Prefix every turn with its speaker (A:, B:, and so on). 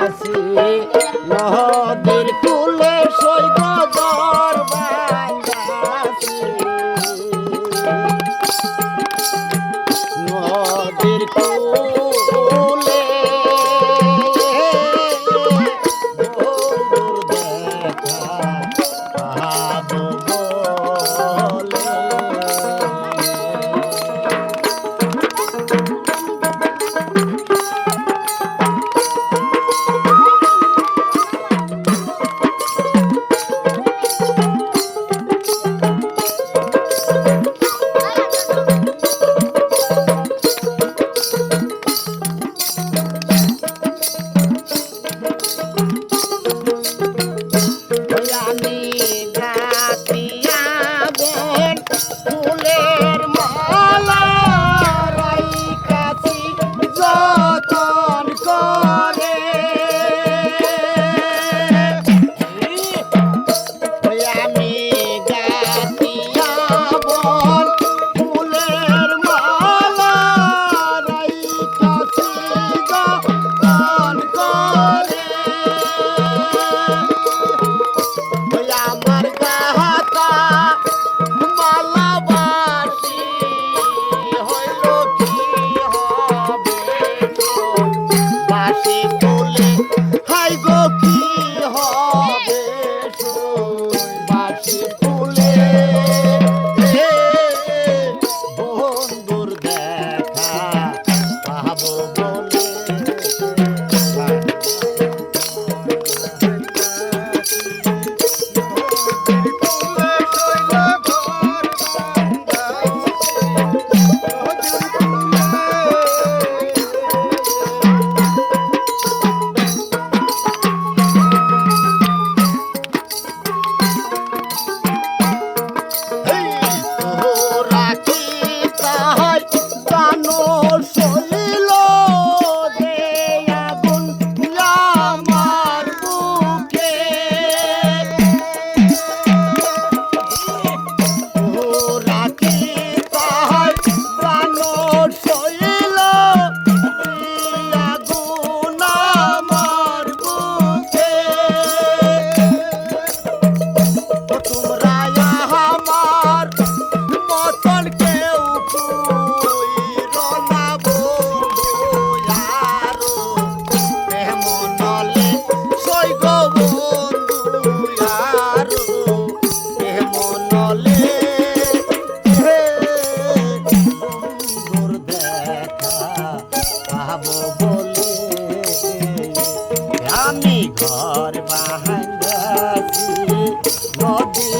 A: বান্ধাছি নদীর কূলে সৈগ ঘর বান্ধাছি নদীর কূলে বন্ধুর দেখা পাবো বলে আমি গাতিয়া বন ফুলের মালা রাইখাছি যতন করে আমি গাতিয়া বন ফুলের মালা রাইখাছি যতন করে আমার গাহাতা মালাবাসী হইল কি হবে বাসি তুলে হাই গো কি হবে বাসি তুলে বন্ধুর দেখা পাবো বলে আমি ঘর বাহান্দাছি নদী